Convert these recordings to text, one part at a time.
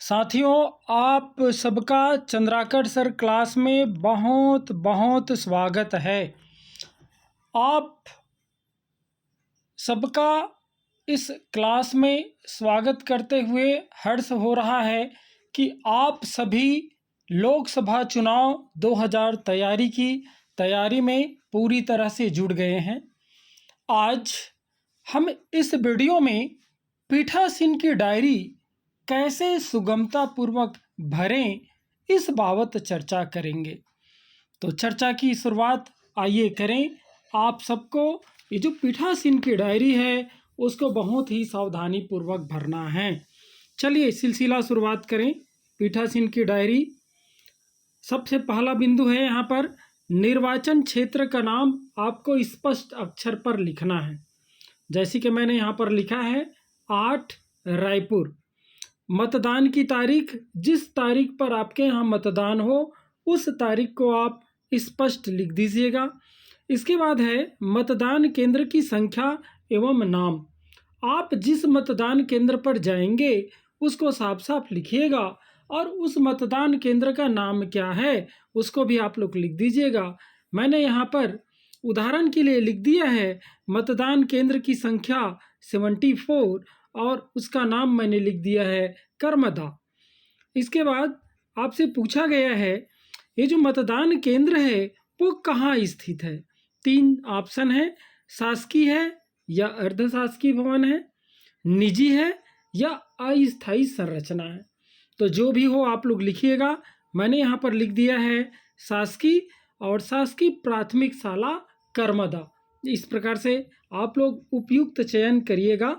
साथियों, आप सबका चंद्राकर सर क्लास में बहुत बहुत स्वागत है। आप सबका इस क्लास में स्वागत करते हुए हर्ष हो रहा है कि आप सभी लोकसभा चुनाव 2000 की तैयारी में पूरी तरह से जुड़ गए हैं। आज हम इस वीडियो में पीठासीन की डायरी कैसे सुगमतापूर्वक भरें, इस बाबत चर्चा करेंगे। तो चर्चा की शुरुआत आइए करें। आप सबको ये जो पीठासीन की डायरी है उसको बहुत ही सावधानी पूर्वक भरना है। चलिए सिलसिला शुरुआत करें। पीठासीन की डायरी, सबसे पहला बिंदु है यहाँ पर निर्वाचन क्षेत्र का नाम आपको स्पष्ट अक्षर पर लिखना है। जैसे कि मैंने यहाँ पर लिखा है 8 रायपुर। मतदान की तारीख, जिस तारीख पर आपके यहाँ मतदान हो उस तारीख को आप स्पष्ट लिख दीजिएगा। इसके बाद है मतदान केंद्र की संख्या एवं नाम। आप जिस मतदान केंद्र पर जाएंगे उसको साफ साफ लिखिएगा और उस मतदान केंद्र का नाम क्या है उसको भी आप लोग लिख दीजिएगा। मैंने यहाँ पर उदाहरण के लिए लिख दिया है मतदान केंद्र की संख्या 74 और उसका नाम मैंने लिख दिया है करमदा। इसके बाद आपसे पूछा गया है ये जो मतदान केंद्र है वो कहाँ स्थित है। 3 ऑप्शन है, शासकीय है या अर्धशासकीय भवन है, निजी है या अस्थायी संरचना है। तो जो भी हो आप लोग लिखिएगा। मैंने यहाँ पर लिख दिया है शासकीय और शासकीय प्राथमिक शाला करमदा। इस प्रकार से आप लोग उपयुक्त चयन करिएगा।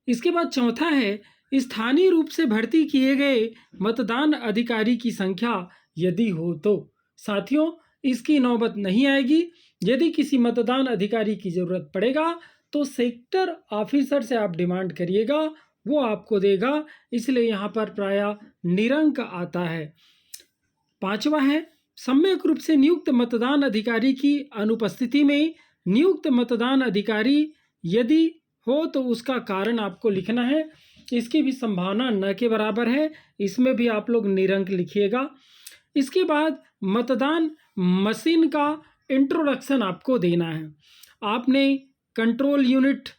इसके बाद चौथा है स्थानीय रूप से भर्ती किए गए मतदान अधिकारी की संख्या यदि हो तो। साथियों, इसकी नौबत नहीं आएगी। यदि किसी मतदान अधिकारी की ज़रूरत पड़ेगा तो सेक्टर ऑफिसर से आप डिमांड करिएगा, वो आपको देगा। इसलिए यहाँ पर प्रायः निरंक आता है। 5वां है सम्यक रूप से नियुक्त मतदान अधिकारी की अनुपस्थिति में नियुक्त मतदान अधिकारी यदि हो तो उसका कारण आपको लिखना है। इसकी भी संभावना न के बराबर है, इसमें भी आप लोग निरंक लिखिएगा। इसके बाद मतदान मशीन का इंट्रोडक्शन आपको देना है। आपने कंट्रोल यूनिट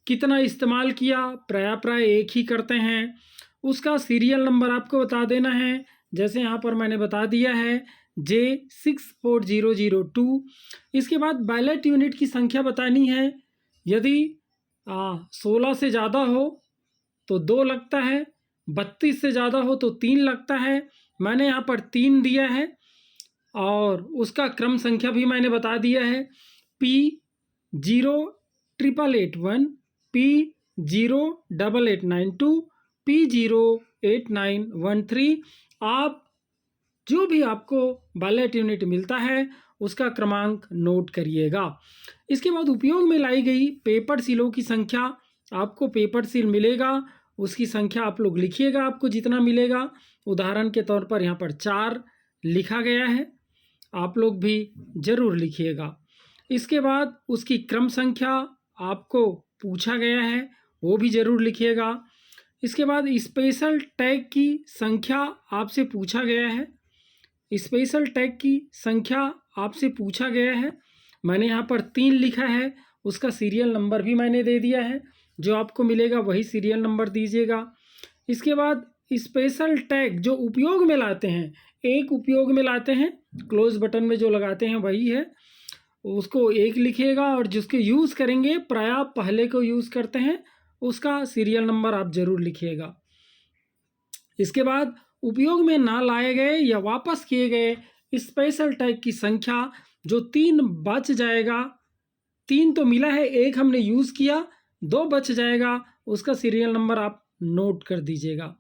कितना इस्तेमाल किया, प्राय एक ही करते हैं। उसका सीरियल नंबर आपको बता देना है। जैसे यहाँ पर मैंने बता दिया है J64002। इसके बाद बैलेट यूनिट की संख्या बतानी है। यदि 16 से ज़्यादा हो तो 2 लगता है, 32 से ज़्यादा हो तो 3 लगता है। मैंने यहाँ पर 3 दिया है और उसका क्रम संख्या भी मैंने बता दिया है P08881, P08892, P08913। आप जो भी आपको बैलेट यूनिट मिलता है उसका क्रमांक नोट करिएगा। इसके बाद उपयोग में लाई गई पेपर सीलों की संख्या, आपको पेपर सील मिलेगा उसकी संख्या आप लोग लिखिएगा, आपको जितना मिलेगा। उदाहरण के तौर पर यहाँ पर 4 लिखा गया है, आप लोग भी ज़रूर लिखिएगा। इसके बाद उसकी क्रम संख्या आपको पूछा गया है, वो भी ज़रूर लिखिएगा। इसके बाद स्पेशल टैग की संख्या आपसे पूछा गया है। स्पेशल टैग की संख्या आपसे पूछा गया है। मैंने यहाँ पर 3 लिखा है, उसका सीरियल नंबर भी मैंने दे दिया है। जो आपको मिलेगा वही सीरियल नंबर दीजिएगा। इसके बाद स्पेशल टैग जो उपयोग में लाते हैं, एक उपयोग में लाते हैं, क्लोज बटन में जो लगाते हैं वही है, उसको 1 लिखिएगा। और जिसके यूज़ करेंगे प्रायः पहले को यूज़ करते हैं, उसका सीरियल नंबर आप ज़रूर लिखिएगा। इसके बाद उपयोग में ना लाए गए या वापस किए गए स्पेशल टैग की संख्या जो 3 बच जाएगा, 3 तो मिला है, 1 हमने यूज़ किया, 2 बच जाएगा, उसका सीरियल नंबर आप नोट कर दीजिएगा।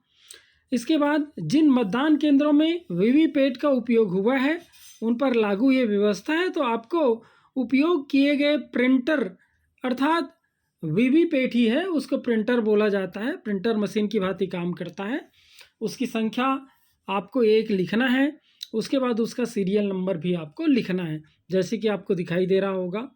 इसके बाद जिन मतदान केंद्रों में वीवीपैट का उपयोग हुआ है उन पर लागू ये व्यवस्था है, तो आपको उपयोग किए गए प्रिंटर, अर्थात वीवीपैट ही है, उसको प्रिंटर बोला जाता है, प्रिंटर मशीन की भांति काम करता है, उसकी संख्या आपको 1 लिखना है। उसके बाद उसका सीरियल नंबर भी आपको लिखना है, जैसे कि आपको दिखाई दे रहा होगा।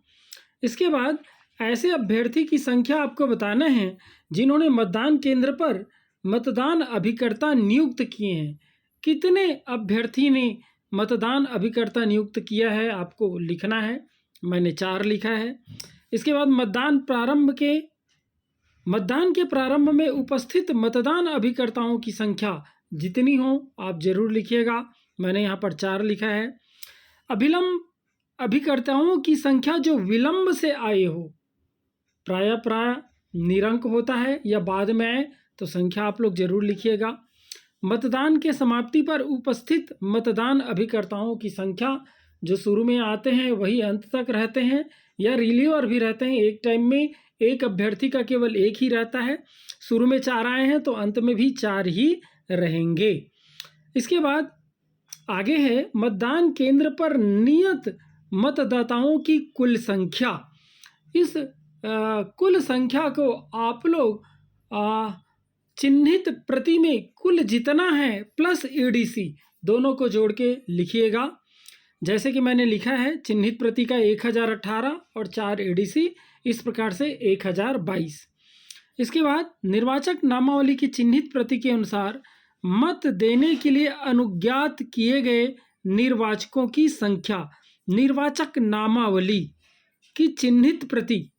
इसके बाद ऐसे अभ्यर्थी की संख्या आपको बताना है जिन्होंने मतदान केंद्र पर मतदान अभिकर्ता नियुक्त किए हैं। कितने अभ्यर्थी ने मतदान अभिकर्ता नियुक्त किया है आपको लिखना है। मैंने 4 लिखा है। इसके बाद मतदान के प्रारंभ में उपस्थित मतदान अभिकर्ताओं की संख्या जितनी हो आप जरूर लिखिएगा। मैंने यहाँ पर 4 लिखा है। अभिलंब अभिकर्ताओं की संख्या जो विलंब से आए हो, प्राय निरंक होता है या बाद में आए तो संख्या आप लोग जरूर लिखिएगा। मतदान के समाप्ति पर उपस्थित मतदान अभिकर्ताओं की संख्या जो शुरू में आते हैं वही अंत तक रहते हैं या रिलीवर भी रहते हैं। एक टाइम में एक अभ्यर्थी का केवल एक ही रहता है। शुरू में 4 आए हैं तो अंत में भी 4 ही रहेंगे। इसके बाद आगे है मतदान केंद्र पर नियत मतदाताओं की कुल संख्या। इस कुल संख्या को आप लोग चिन्हित प्रति में कुल जितना है प्लस एडीसी दोनों को जोड़ के लिखिएगा। जैसे कि मैंने लिखा है चिन्हित प्रति का 1018 और 4 एडीसी, इस प्रकार से 1022। इसके बाद निर्वाचक नामावली की चिन्हित प्रति के अनुसार मत देने के लिए अनुज्ञात किए गए निर्वाचकों की संख्या, निर्वाचक नामावली की चिन्हित प्रति,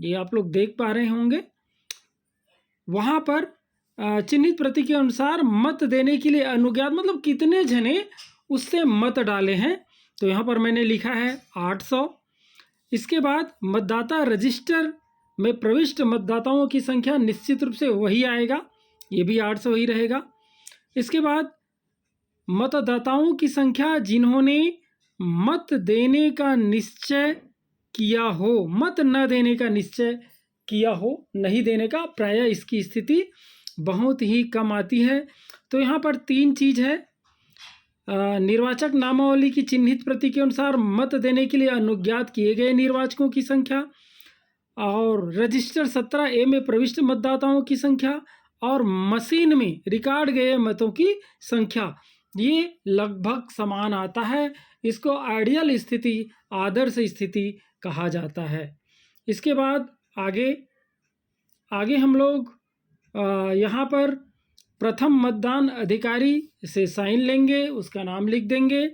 ये आप लोग देख पा रहे होंगे वहाँ पर चिन्हित प्रति के अनुसार मत देने के लिए अनुज्ञात मतलब कितने जने उससे मत डाले हैं, तो यहाँ पर मैंने लिखा है 800। इसके बाद मतदाता रजिस्टर में प्रविष्ट मतदाताओं की संख्या निश्चित रूप से वही आएगा, ये भी 800 ही रहेगा। इसके बाद मतदाताओं की संख्या जिन्होंने मत देने का निश्चय किया हो, मत न देने का निश्चय किया हो, नहीं देने का, प्रायः इसकी स्थिति बहुत ही कम आती है। तो यहाँ पर 3 चीज़ है। निर्वाचक नामावली की चिन्हित प्रति के अनुसार मत देने के लिए अनुज्ञात किए गए निर्वाचकों की संख्या, और रजिस्टर 17A में प्रविष्ट मतदाताओं की संख्या, और मशीन में रिकॉर्ड गए मतों की संख्या, ये लगभग समान आता है। इसको आइडियल स्थिति, आदर्श स्थिति कहा जाता है। इसके बाद आगे हम लोग यहाँ पर प्रथम मतदान अधिकारी से साइन लेंगे, उसका नाम लिख देंगे।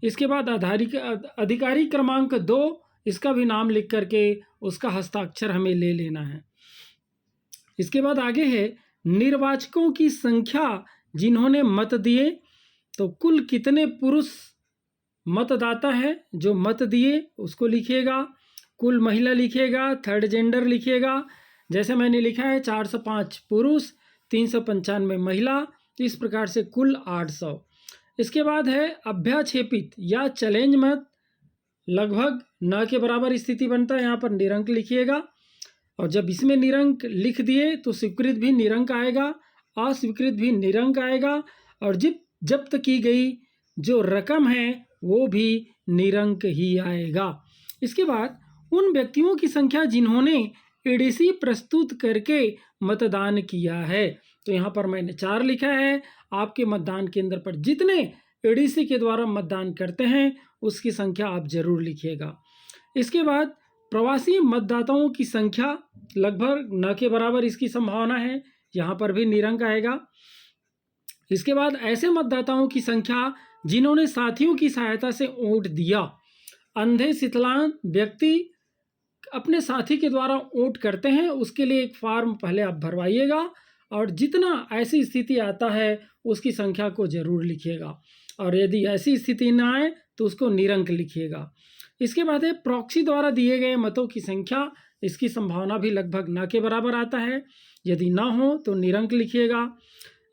इसके बाद अधिकारी क्रमांक 2, इसका भी नाम लिख करके उसका हस्ताक्षर हमें ले लेना है। इसके बाद आगे है निर्वाचकों की संख्या जिन्होंने मत दिए, तो कुल कितने पुरुष मतदाता है जो मत दिए उसको लिखिएगा, कुल महिला लिखिएगा, थर्ड जेंडर लिखिएगा। जैसे मैंने लिखा है 405 पुरुष, 395 महिला, इस प्रकार से कुल 800। इसके बाद है अभ्याक्षेपित या चैलेंज मत, लगभग न के बराबर स्थिति बनता है, यहाँ पर निरंक लिखिएगा। और जब इसमें निरंक लिख दिए तो स्वीकृत भी निरंक आएगा, अस्वीकृत भी निरंक आएगा, और जब्त की गई जो रकम है वो भी निरंक ही आएगा। इसके बाद उन व्यक्तियों की संख्या जिन्होंने एडीसी प्रस्तुत करके मतदान किया है, तो यहाँ पर मैंने 4 लिखा है। आपके मतदान केंद्र पर जितने एडीसी के द्वारा मतदान करते हैं उसकी संख्या आप जरूर लिखिएगा। इसके बाद प्रवासी मतदाताओं की संख्या लगभग न के बराबर इसकी संभावना है, यहाँ पर भी निरंक आएगा। इसके बाद ऐसे मतदाताओं की संख्या जिन्होंने साथियों की सहायता से वोट दिया। अंधे विकलांग व्यक्ति अपने साथी के द्वारा वोट करते हैं, उसके लिए एक फॉर्म पहले आप भरवाइएगा, और जितना ऐसी स्थिति आता है उसकी संख्या को जरूर लिखिएगा, और यदि ऐसी स्थिति ना आए तो उसको निरंक लिखिएगा। इसके बाद है प्रॉक्सी द्वारा दिए गए मतों की संख्या, इसकी संभावना भी लगभग न के बराबर आता है, यदि ना हो तो निरंक लिखिएगा।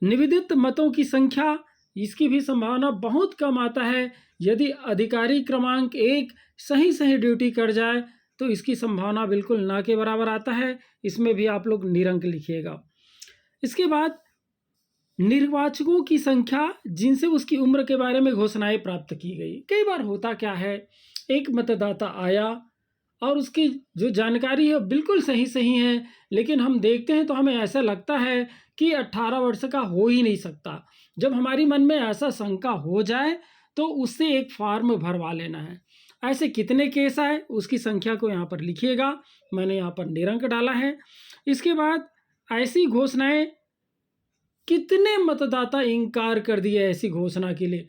निवेदित मतों की संख्या, इसकी भी संभावना बहुत कम आता है, यदि अधिकारी क्रमांक 1 सही ड्यूटी कर जाए तो इसकी संभावना बिल्कुल ना के बराबर आता है, इसमें भी आप लोग निरंक लिखिएगा। इसके बाद निर्वाचकों की संख्या जिनसे उसकी उम्र के बारे में घोषणाएं प्राप्त की गई। कई बार होता क्या है, एक मतदाता आया और उसकी जो जानकारी है बिल्कुल सही है, लेकिन हम देखते हैं तो हमें ऐसा लगता है कि 18 वर्ष का हो ही नहीं सकता। जब हमारी मन में ऐसा शंका हो जाए तो उससे एक फॉर्म भरवा लेना है। ऐसे कितने केस आए उसकी संख्या को यहाँ पर लिखिएगा, मैंने यहाँ पर निरंक डाला है। इसके बाद ऐसी घोषणाएं कितने मतदाता इनकार कर दिए ऐसी घोषणा के लिए?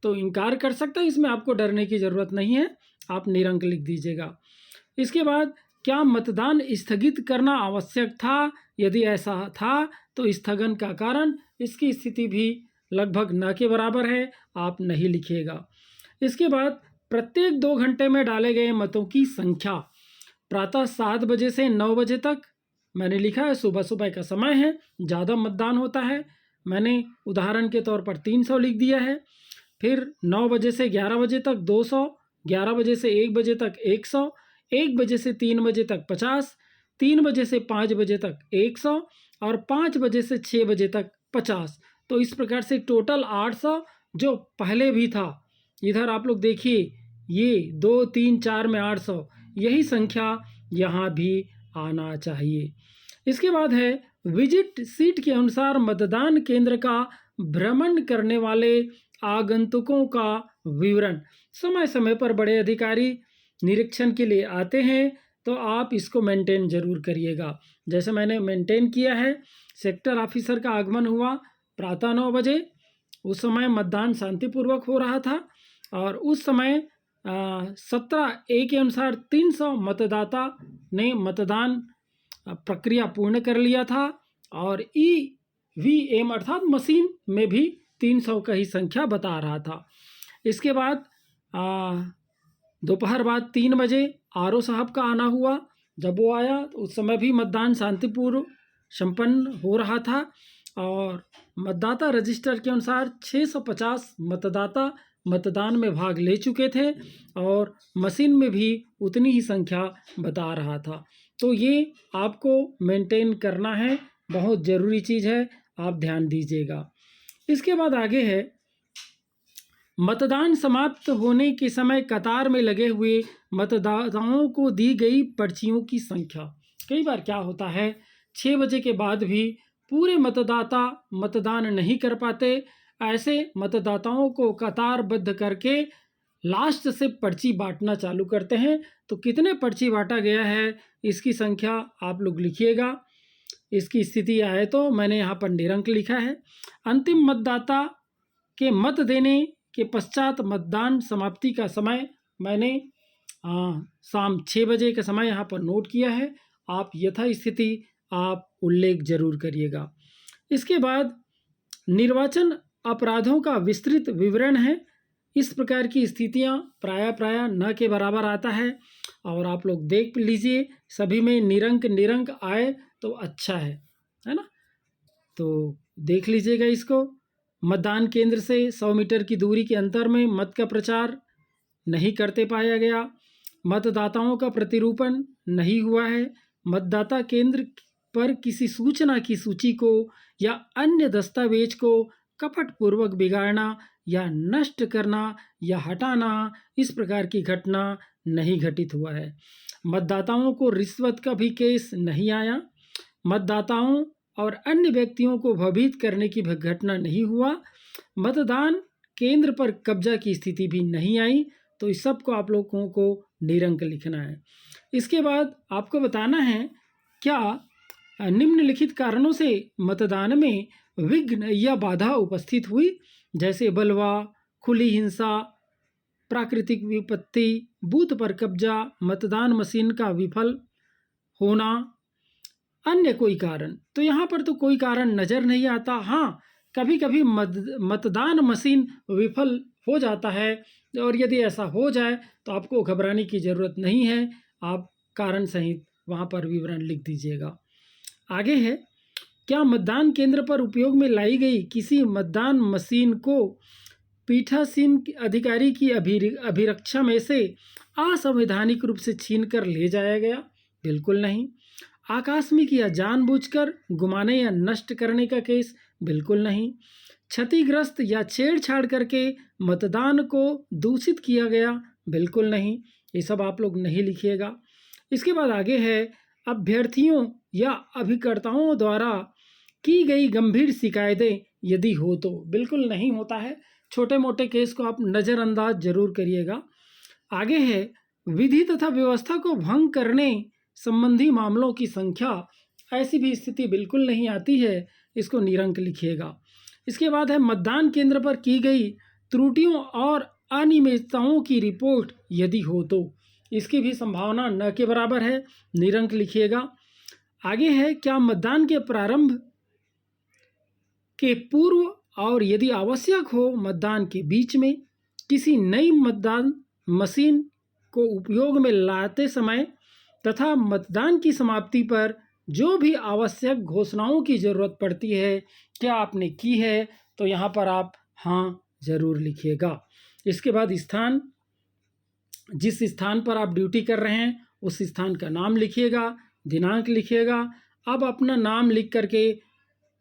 तो इनकार कर सकता है, इसमें आपको डरने की ज़रूरत नहीं है, आप निरंक लिख दीजिएगा। इसके बाद, क्या मतदान स्थगित करना आवश्यक था? यदि ऐसा था तो स्थगन का कारण, इसकी स्थिति भी लगभग न के बराबर है, आप नहीं लिखिएगा। इसके बाद, प्रत्येक 2 घंटे में डाले गए मतों की संख्या, प्रातः 7 बजे से 9 बजे तक मैंने लिखा है, सुबह सुबह का समय है, ज़्यादा मतदान होता है, मैंने उदाहरण के तौर पर 300 लिख दिया है। फिर 9 बजे से 11 बजे तक 200, 11 बजे से 1 बजे तक 100, 1 बजे से 3 बजे तक 50, 3 बजे से 5 बजे तक 100 और 5 बजे से 6 बजे तक 50। तो इस प्रकार से टोटल 800 जो पहले भी था। इधर आप लोग देखिए, ये 2, 3, 4 में 800, यही संख्या यहाँ भी आना चाहिए। इसके बाद है, विजिट सीट के अनुसार मतदान केंद्र का भ्रमण करने वाले आगंतुकों का विवरण। समय समय पर बड़े अधिकारी निरीक्षण के लिए आते हैं, तो आप इसको मेंटेन जरूर करिएगा। जैसे मैंने मेंटेन किया है, सेक्टर ऑफिसर का आगमन हुआ प्रातः 9 बजे, उस समय मतदान शांतिपूर्वक हो रहा था और उस समय 17A के अनुसार 300 मतदाता ने मतदान प्रक्रिया पूर्ण कर लिया था और EVM अर्थात मशीन में भी 300 का ही संख्या बता रहा था। इसके बाद दोपहर बाद 3 बजे RO साहब का आना हुआ। जब वो आया तो उस समय भी मतदान शांतिपूर्व संपन्न हो रहा था और मतदाता रजिस्टर के अनुसार 650 मतदाता मतदान में भाग ले चुके थे और मशीन में भी उतनी ही संख्या बता रहा था। तो ये आपको मेंटेन करना है, बहुत ज़रूरी चीज़ है, आप ध्यान दीजिएगा। इसके बाद आगे है, मतदान समाप्त होने के समय कतार में लगे हुए मतदाताओं को दी गई पर्चियों की संख्या। कई बार क्या होता है, 6 बजे के बाद भी पूरे मतदाता मतदान नहीं कर पाते। ऐसे मतदाताओं को कतारबद्ध करके लास्ट से पर्ची बांटना चालू करते हैं। तो कितने पर्ची बांटा गया है, इसकी संख्या आप लोग लिखिएगा। इसकी स्थिति आए तो मैंने यहाँ पर निरंक लिखा है। अंतिम मतदाता के मत देने के पश्चात मतदान समाप्ति का समय मैंने शाम 6 बजे का समय यहाँ पर नोट किया है। आप यथा स्थिति आप उल्लेख जरूर करिएगा। इसके बाद निर्वाचन अपराधों का विस्तृत विवरण है। इस प्रकार की स्थितियाँ प्राय न के बराबर आता है और आप लोग देख लीजिए, सभी में निरंक आए तो अच्छा है ना। तो देख लीजिएगा इसको। मतदान केंद्र से 100 मीटर की दूरी के अंतर में मत का प्रचार नहीं करते पाया गया। मतदाताओं का प्रतिरूपण नहीं हुआ है। मतदाता केंद्र पर किसी सूचना की सूची को या अन्य दस्तावेज को कपटपूर्वक बिगाड़ना या नष्ट करना या हटाना, इस प्रकार की घटना नहीं घटित हुआ है। मतदाताओं को रिश्वत का भी केस नहीं आया। मतदाताओं और अन्य व्यक्तियों को भयभीत करने की घटना नहीं हुआ। मतदान केंद्र पर कब्जा की स्थिति भी नहीं आई। तो इस सब को आप लोगों को निरंक लिखना है। इसके बाद आपको बताना है, क्या निम्नलिखित कारणों से मतदान में विघ्न या बाधा उपस्थित हुई, जैसे बलवा, खुली हिंसा, प्राकृतिक विपत्ति, बूथ पर कब्जा, मतदान मशीन का विफल होना, अन्य कोई कारण। तो यहाँ पर तो कोई कारण नज़र नहीं आता। हाँ, कभी कभी मतदान मशीन विफल हो जाता है और यदि ऐसा हो जाए तो आपको घबराने की ज़रूरत नहीं है, आप कारण सहित वहाँ पर विवरण लिख दीजिएगा। आगे है, क्या मतदान केंद्र पर उपयोग में लाई गई किसी मतदान मशीन को पीठासीन अधिकारी की अभिरक्षा में से असंवैधानिक रूप से छीनकर ले जाया गया? बिल्कुल नहीं। आकस्मिक या जानबूझकर घुमाने या नष्ट करने का केस? बिल्कुल नहीं। क्षतिग्रस्त या छेड़छाड़ करके मतदान को दूषित किया गया? बिल्कुल नहीं। ये सब आप लोग नहीं लिखिएगा। इसके बाद आगे है, अभ्यर्थियों या अभिकर्ताओं द्वारा की गई गंभीर शिकायतें यदि हो तो? बिल्कुल नहीं होता है। छोटे मोटे केस को आप नज़रअंदाज जरूर करिएगा। आगे है, विधि तथा व्यवस्था को भंग करने संबंधी मामलों की संख्या? ऐसी भी स्थिति बिल्कुल नहीं आती है। इसको निरंक लिखिएगा। इसके बाद है मतदान केंद्र पर की गई त्रुटियों और अनियमितताओं की रिपोर्ट यदि हो तो, इसकी भी संभावना न के बराबर है, निरंक लिखिएगा। आगे है क्या मतदान के प्रारंभ के पूर्व और यदि आवश्यक हो मतदान के बीच में किसी नई मतदान मशीन को उपयोग में लाते समय तथा मतदान की समाप्ति पर जो भी आवश्यक घोषणाओं की ज़रूरत पड़ती है, क्या आपने की है? तो यहाँ पर आप हाँ ज़रूर लिखिएगा। इसके बाद स्थान, जिस स्थान पर आप ड्यूटी कर रहे हैं उस स्थान का नाम लिखिएगा, दिनांक लिखिएगा। अब अपना नाम लिख करके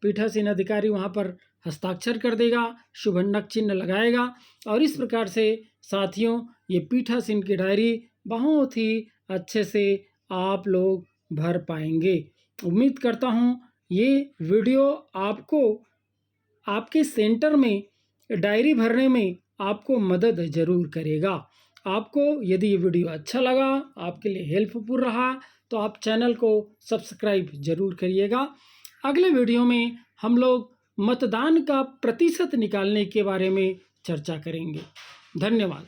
पीठासीन अधिकारी वहाँ पर हस्ताक्षर कर देगा, शुभंडक चिन्ह लगाएगा और इस प्रकार से साथियों ये पीठासीन की डायरी बहुत ही अच्छे से आप लोग भर पाएंगे। उम्मीद करता हूँ ये वीडियो आपको आपके सेंटर में डायरी भरने में आपको मदद ज़रूर करेगा। आपको यदि ये वीडियो अच्छा लगा, आपके लिए हेल्पफुल रहा, तो आप चैनल को सब्सक्राइब ज़रूर करिएगा। अगले वीडियो में हम लोग मतदान का प्रतिशत निकालने के बारे में चर्चा करेंगे। धन्यवाद।